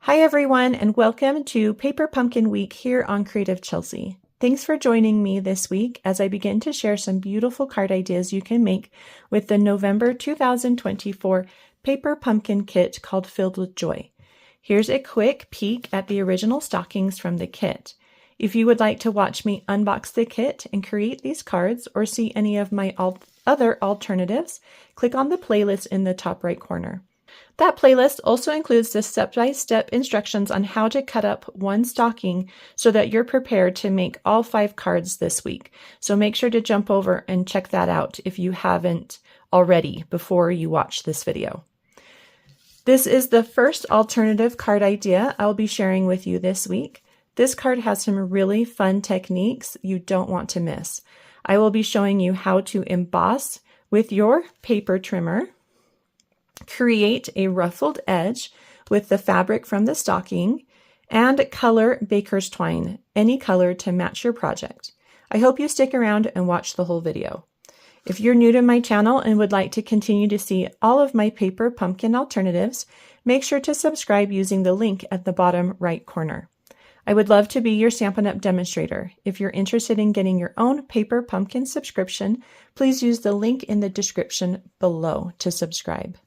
Hi everyone, and welcome to Paper Pumpkin Week here on Creative Chelsea. Thanks for joining me this week as I begin to share some beautiful card ideas you can make with the November 2024 Paper Pumpkin Kit called Filled with Joy. Here's a quick peek at the original stockings from the kit. If you would like to watch me unbox the kit and create these cards or see any of my other alternatives, click on the playlist in the top right corner. That playlist also includes the step-by-step instructions on how to cut up one stocking so that you're prepared to make all 5 cards this week. So make sure to jump over and check that out if you haven't already before you watch this video. This is the first alternative card idea I'll be sharing with you this week. This card has some really fun techniques you don't want to miss. I will be showing you how to emboss with your paper trimmer, create a ruffled edge with the fabric from the stocking, and color baker's twine, any color to match your project. I hope you stick around and watch the whole video. If you're new to my channel and would like to continue to see all of my paper pumpkin alternatives, make sure to subscribe using the link at the bottom right corner. I would love to be your Stampin' Up! Demonstrator. If you're interested in getting your own paper pumpkin subscription, please use the link in the description below to subscribe.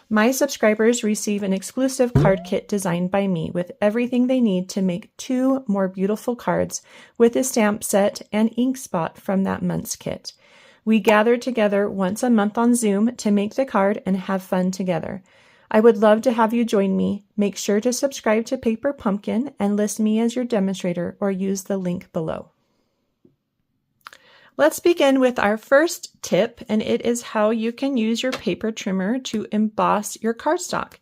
My subscribers receive an exclusive card kit designed by me with everything they need to make 2 more beautiful cards with a stamp set and ink spot from that month's kit. We gather together once a month on Zoom to make the card and have fun together. I would love to have you join me. Make sure to subscribe to Paper Pumpkin and list me as your demonstrator or use the link below. Let's begin with our first tip, and it is how you can use your paper trimmer to emboss your cardstock.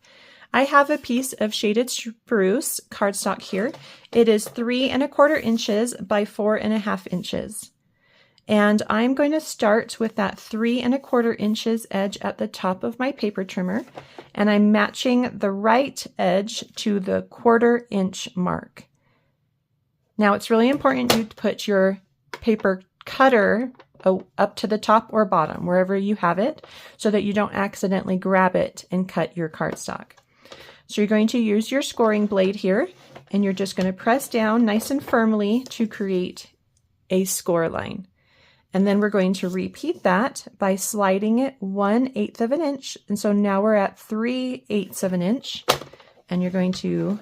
I have a piece of shaded spruce cardstock here. It is 3 1/4 inches by 4 1/2 inches. And I'm going to start with that 3 1/4 inches edge at the top of my paper trimmer, and I'm matching the right edge to the 1/4 inch mark. Now it's really important you put your paper cutter up to the top or bottom, wherever you have it, so that you don't accidentally grab it and cut your cardstock. So you're going to use your scoring blade here, and you're just going to press down nice and firmly to create a score line. And then we're going to repeat that by sliding it 1/8 of an inch. And so now we're at 3/8 of an inch, and you're going to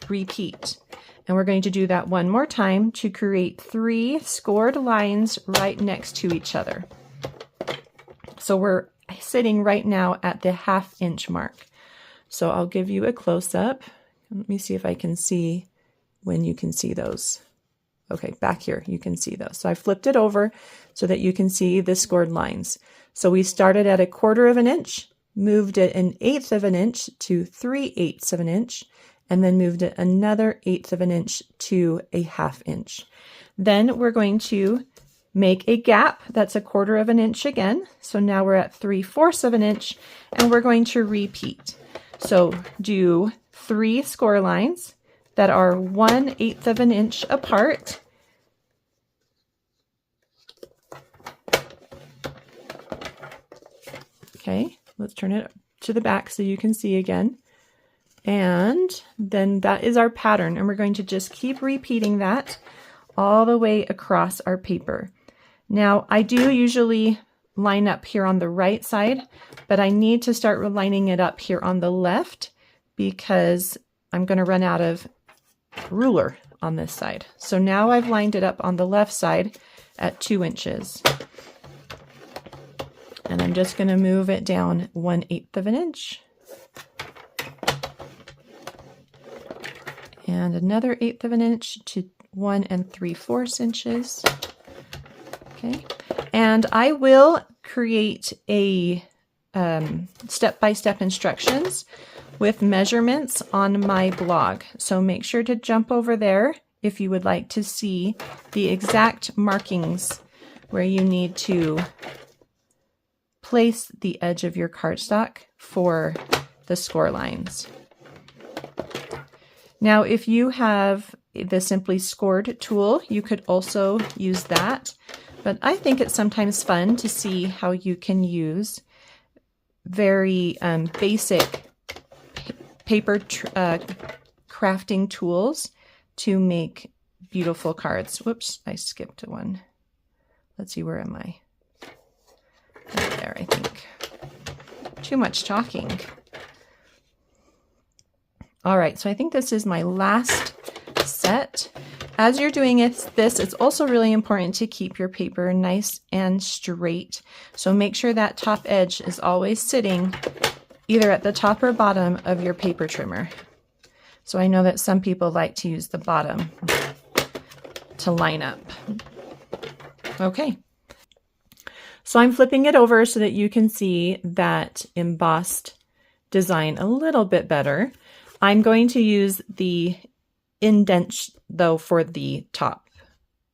repeat. And we're going to do that one more time to create 3 scored lines right next to each other. So we're sitting right now at the 1/2 inch mark. So I'll give you a close-up. Let me see if I can see when you can see those. Okay, back here, you can see those. So I flipped it over so that you can see the scored lines. So we started at 1/4 of an inch, moved it 1/8 of an inch to 3/8 of an inch, and then moved it another 1/8 of an inch to a 1/2 inch. Then we're going to make a gap that's 1/4 of an inch again. So now we're at 3/4 of an inch, and we're going to repeat. So do 3 score lines that are 1/8 of an inch apart. Okay, let's turn it to the back so you can see again. And then that is our pattern, and we're going to just keep repeating that all the way across our paper. Now, I do usually line up here on the right side, but I need to start lining it up here on the left because I'm going to run out of ruler on this side. So now I've lined it up on the left side at 2 inches. And I'm just going to move it down 1/8 of an inch. And another 1/8 of an inch to 1 3/4 inches. Okay, and I will create a step-by-step instructions with measurements on my blog. So make sure to jump over there if you would like to see the exact markings where you need to place the edge of your cardstock for the score lines. Now, if you have the Simply Scored tool, you could also use that, but I think it's sometimes fun to see how you can use very basic paper crafting tools to make beautiful cards. Whoops, I skipped one. Let's see, where am I? Right there, I think. Too much talking. All right, so I think this is my last set. As you're doing this, it's also really important to keep your paper nice and straight. So make sure that top edge is always sitting either at the top or bottom of your paper trimmer. So I know that some people like to use the bottom to line up. Okay. So I'm flipping it over so that you can see that embossed design a little bit better. I'm going to use the indent though for the top.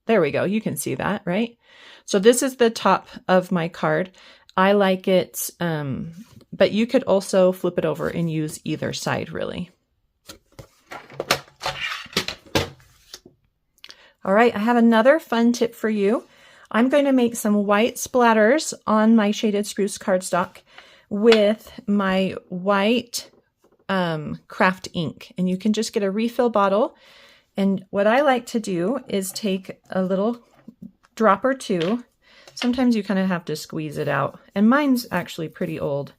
There we go. You can see that, right? So this is the top of my card. I like it, but you could also flip it over and use either side really. All right, I have another fun tip for you. I'm going to make some white splatters on my shaded spruce cardstock with my white craft ink, and you can just get a refill bottle. And what I like to do is take a little drop or two. Sometimes you kind of have to squeeze it out, and mine's actually pretty old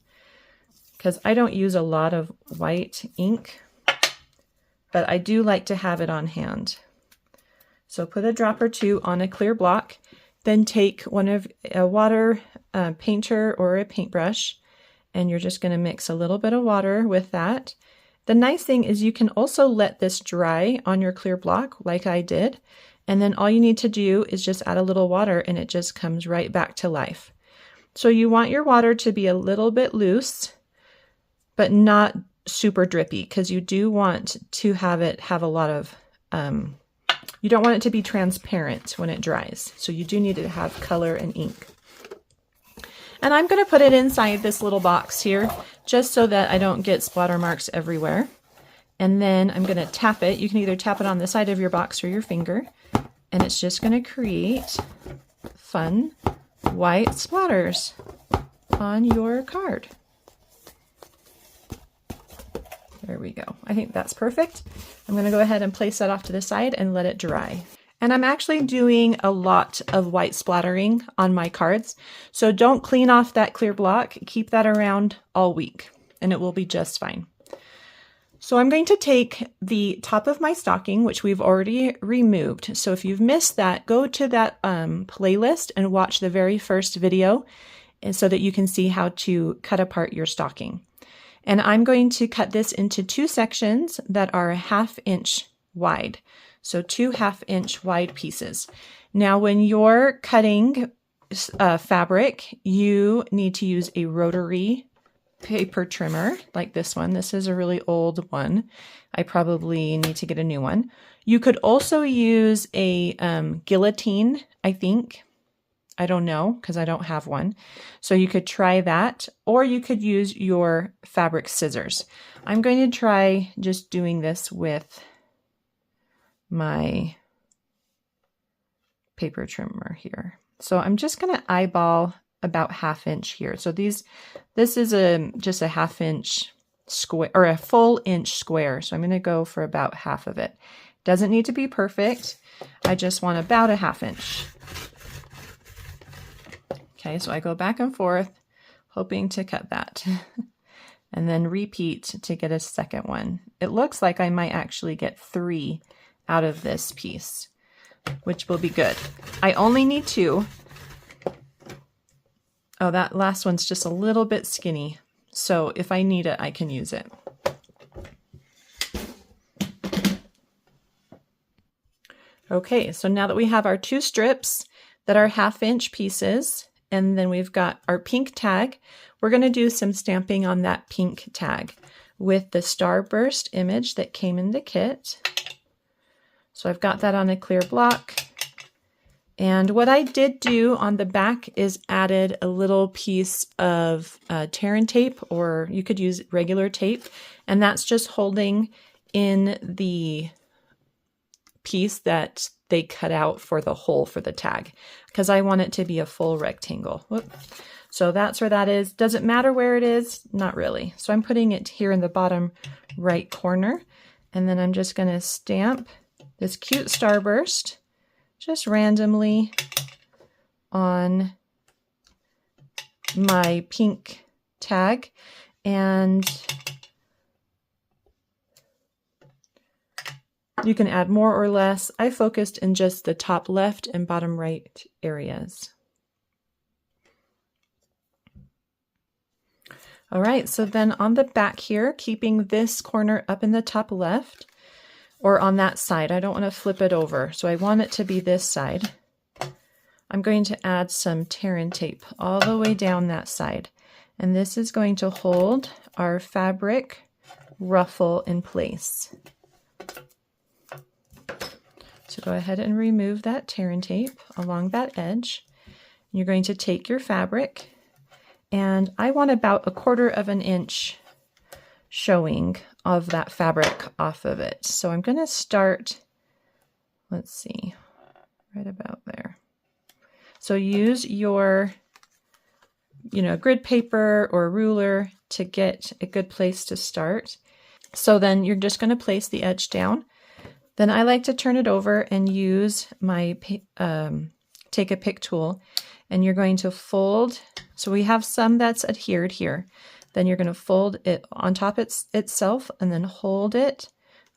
because I don't use a lot of white ink, but I do like to have it on hand. So put a drop or two on a clear block, then take one of a water painter or a paintbrush, and you're just going to mix a little bit of water with that. The nice thing is you can also let this dry on your clear block like I did, and then all you need to do is just add a little water and it just comes right back to life. So you want your water to be a little bit loose, but not super drippy, because you do want to have it have a lot of, you don't want it to be transparent when it dries. So you do need to have color and ink. And I'm going to put it inside this little box here, just so that I don't get splatter marks everywhere. And then I'm going to tap it. You can either tap it on the side of your box or your finger, and it's just going to create fun white splatters on your card. There we go. I think that's perfect. I'm going to go ahead and place that off to the side and let it dry. And I'm actually doing a lot of white splattering on my cards. So don't clean off that clear block. Keep that around all week and it will be just fine. So I'm going to take the top of my stocking, which we've already removed. So if you've missed that, go to that playlist and watch the very first video so that you can see how to cut apart your stocking. And I'm going to cut this into two sections that are a 1/2 inch wide. So 2 1/2 inch wide pieces. Now, when you're cutting fabric, you need to use a rotary paper trimmer like this one. This is a really old one. I probably need to get a new one. You could also use a guillotine, I think. I don't know because I don't have one. So you could try that, or you could use your fabric scissors. I'm going to try just doing this with my paper trimmer here. So I'm just going to eyeball about 1/2 inch here. So this is just a 1/2 inch square, or a full inch square. So I'm going to go for about half of it. Doesn't need to be perfect. I just want about a 1/2 inch. Okay, so I go back and forth, hoping to cut that. And then repeat to get a second one. It looks like I might actually get 3 out of this piece, which will be good. I only need 2. Oh, that last one's just a little bit skinny. So if I need it, I can use it. Okay, so now that we have our 2 strips that are 1/2 inch pieces, and then we've got our pink tag, we're going to do some stamping on that pink tag with the starburst image that came in the kit. So I've got that on a clear block. And what I did do on the back is added a little piece of tear and tape, or you could use regular tape. And that's just holding in the piece that they cut out for the hole for the tag, because I want it to be a full rectangle. Whoop. So that's where that is. Doesn't matter where it is, not really. So I'm putting it here in the bottom right corner. And then I'm just going to stamp this cute starburst just randomly on my pink tag. And you can add more or less. I focused in just the top left and bottom right areas. All right, so then on the back here, keeping this corner up in the top left, or on that side, I don't want to flip it over, so I want it to be this side. I'm going to add some tear and tape all the way down that side. And this is going to hold our fabric ruffle in place. So go ahead and remove that tear and tape along that edge. You're going to take your fabric, and I want about 1/4 of an inch showing of that fabric off of it. So I'm going to start, let's see, right about there. So use your, grid paper or ruler to get a good place to start. So then you're just going to place the edge down. Then I like to turn it over and use my take a pick tool, and you're going to fold. So we have some that's adhered here. Then you're going to fold it on top itself and then hold it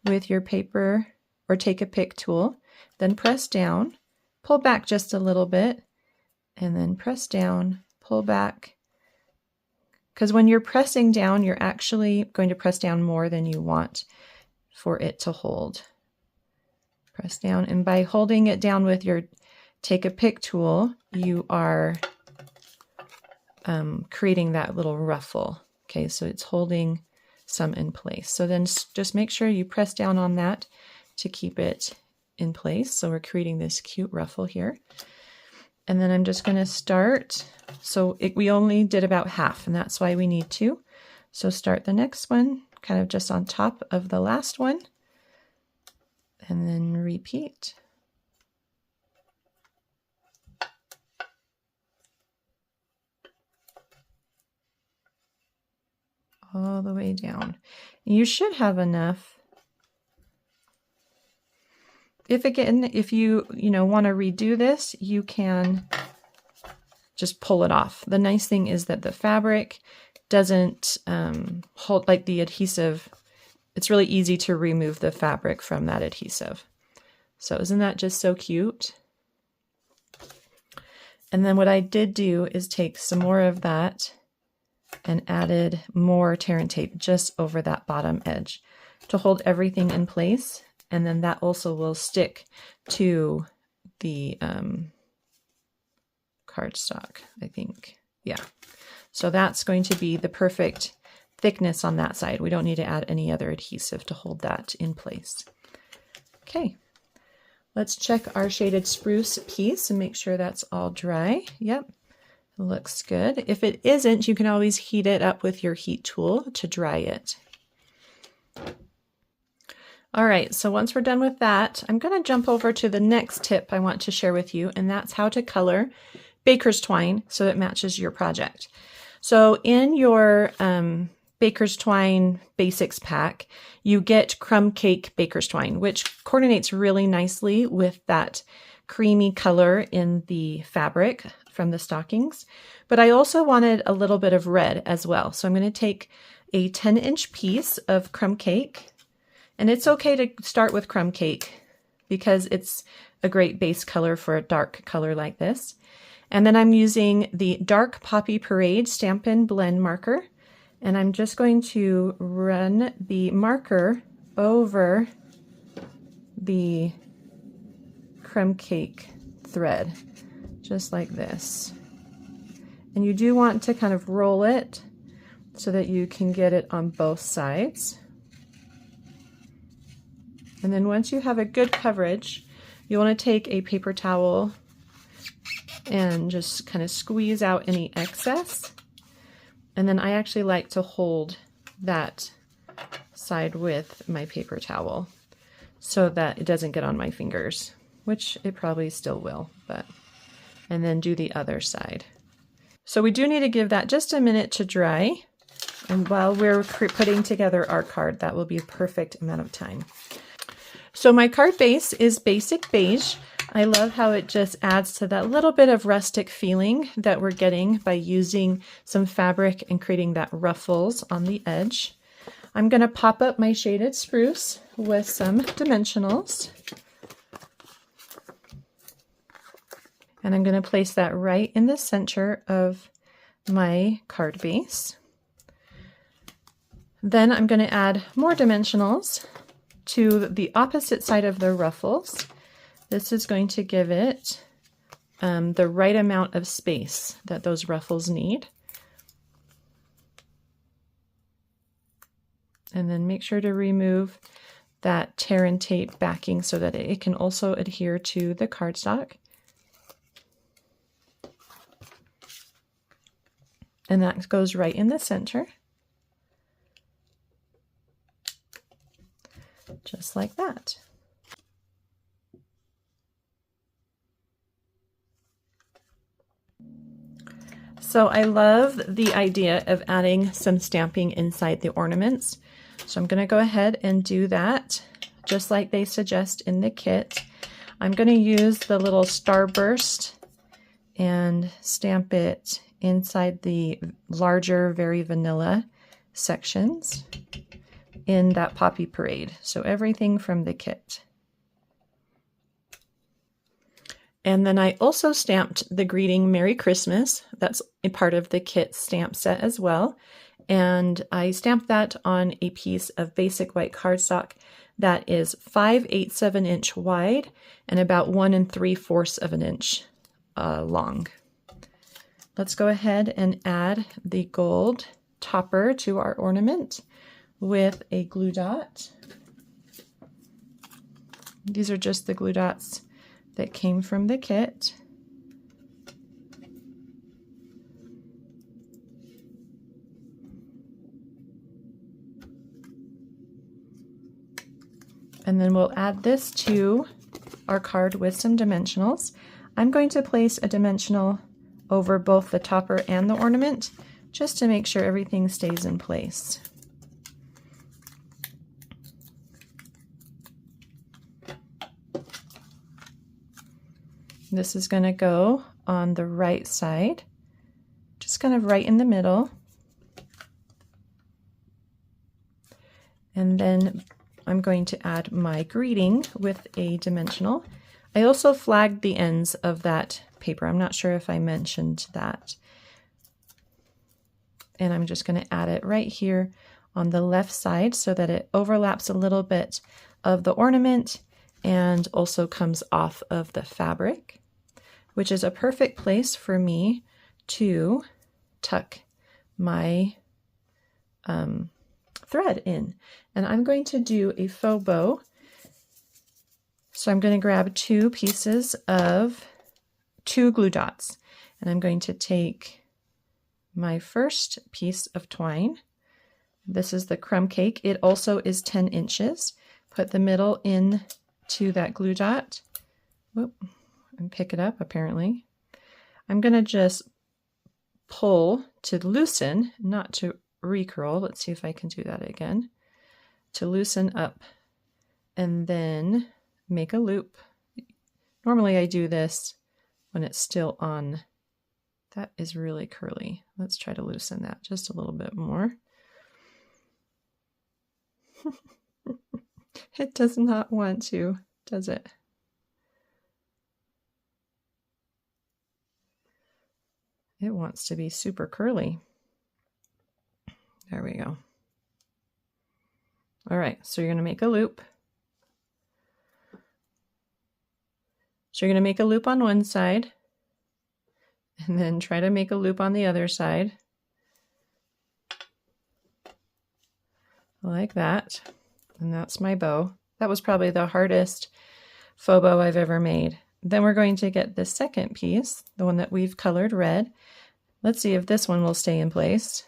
with your paper or take a pick tool. Then press down, pull back just a little bit, and then press down, pull back. Because when you're pressing down, you're actually going to press down more than you want for it to hold. Press down, and by holding it down with your take a pick tool, you are creating that little ruffle. Okay, so it's holding some in place. So then just make sure you press down on that to keep it in place. So we're creating this cute ruffle here. And then I'm just going to start. So we only did about half, and that's why we need 2. So start the next one kind of just on top of the last one, and then repeat. All the way down. You should have enough. If you want to redo this, you can just pull it off. The nice thing is that the fabric doesn't hold, like the adhesive. It's really easy to remove the fabric from that adhesive. So isn't that just so cute? And then what I did do is take some more of that and added more tear and tape just over that bottom edge to hold everything in place. And then that also will stick to the cardstock, I think. Yeah. So that's going to be the perfect thickness on that side. We don't need to add any other adhesive to hold that in place. Okay. Let's check our shaded spruce piece and make sure that's all dry. Yep. Looks good. If it isn't, you can always heat it up with your heat tool to dry it. All right, so once we're done with that, I'm going to jump over to the next tip I want to share with you, and that's how to color baker's twine so it matches your project. So in your baker's twine basics pack, you get crumb cake baker's twine, which coordinates really nicely with that creamy color in the fabric from the stockings. But I also wanted a little bit of red as well. So I'm going to take a 10-inch piece of crumb cake. And it's okay to start with crumb cake because it's a great base color for a dark color like this. And then I'm using the Dark Poppy Parade Stampin' Blend marker. And I'm just going to run the marker over the crumb cake thread, just like this. And you do want to kind of roll it so that you can get it on both sides. And then once you have a good coverage, you want to take a paper towel and just kind of squeeze out any excess. And then I actually like to hold that side with my paper towel so that it doesn't get on my fingers, which it probably still will, and then do the other side. So we do need to give that just a minute to dry. And while we're putting together our card, that will be a perfect amount of time. So my card base is basic beige. I love how it just adds to that little bit of rustic feeling that we're getting by using some fabric and creating that ruffles on the edge. I'm going to pop up my shaded spruce with some dimensionals. And I'm going to place that right in the center of my card base. Then I'm going to add more dimensionals to the opposite side of the ruffles. This is going to give it the right amount of space that those ruffles need. And then make sure to remove that tear and tape backing so that it can also adhere to the cardstock. And that goes right in the center. Just like that. So I love the idea of adding some stamping inside the ornaments. So I'm going to go ahead and do that just like they suggest in the kit. I'm going to use the little starburst and stamp it inside the larger, very vanilla sections in that Poppy Parade. So everything from the kit. And then I also stamped the greeting Merry Christmas. That's a part of the kit stamp set as well. And I stamped that on a piece of basic white cardstock that is 5/8 of an inch wide and about 1 3/4 of an inch long. Let's go ahead and add the gold topper to our ornament with a glue dot. These are just the glue dots that came from the kit. And then we'll add this to our card with some dimensionals. I'm going to place a dimensional over both the topper and the ornament just to make sure everything stays in place. This is going to go on the right side, just kind of right in the middle. And then I'm going to add my greeting with a dimensional. I also flagged the ends of that paper. I'm not sure if I mentioned that. And I'm just going to add it right here on the left side so that it overlaps a little bit of the ornament and also comes off of the fabric, which is a perfect place for me to tuck my thread in. And I'm going to do a faux bow. So I'm going to grab 2 pieces of 2 glue dots, and I'm going to take my first piece of twine. This is the crumb cake. It also is 10 inches. Put the middle in to that glue dot. Whoop, and pick it up apparently. I'm going to just pull to loosen, not to recurl. Let's see if I can do that again. To loosen up and then make a loop. Normally I do this when it's still on. That is really curly. Let's try to loosen that just a little bit more. It does not want to, does it? It wants to be super curly. There we go. All right, so you're going to make a loop. So you're going to make a loop on one side and then try to make a loop on the other side. Like that. And that's my bow. That was probably the hardest faux bow I've ever made. Then we're going to get the second piece, the one that we've colored red. Let's see if this one will stay in place.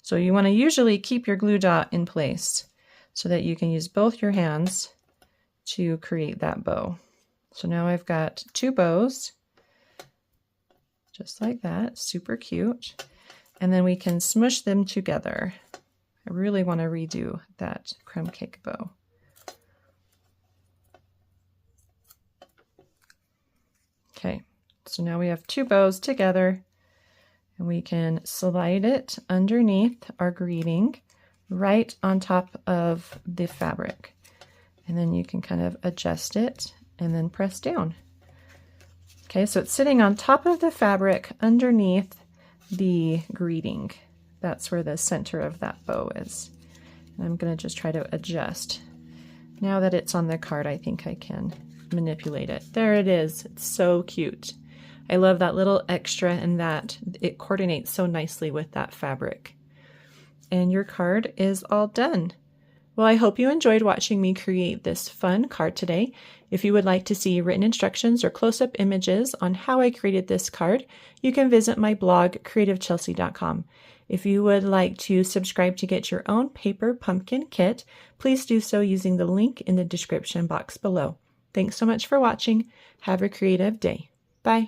So you want to usually keep your glue dot in place so that you can use both your hands to create that bow. So now I've got 2 bows, just like that, super cute. and then we can smush them together. I really want to redo that crumb cake bow. Okay, so now we have two bows together, and we can slide it underneath our greeting right on top of the fabric. And then you can kind of adjust it and then press down. Okay, so it's sitting on top of the fabric underneath the greeting. That's where the center of that bow is. And I'm going to just try to adjust. Now that it's on the card, I think I can manipulate it. There it is. It's so cute. I love that little extra and that it coordinates so nicely with that fabric. And your card is all done. Well, I hope you enjoyed watching me create this fun card today. If you would like to see written instructions or close-up images on how I created this card, you can visit my blog, creativechelsea.com. If you would like to subscribe to get your own paper pumpkin kit, please do so using the link in the description box below. Thanks so much for watching. Have a creative day. Bye.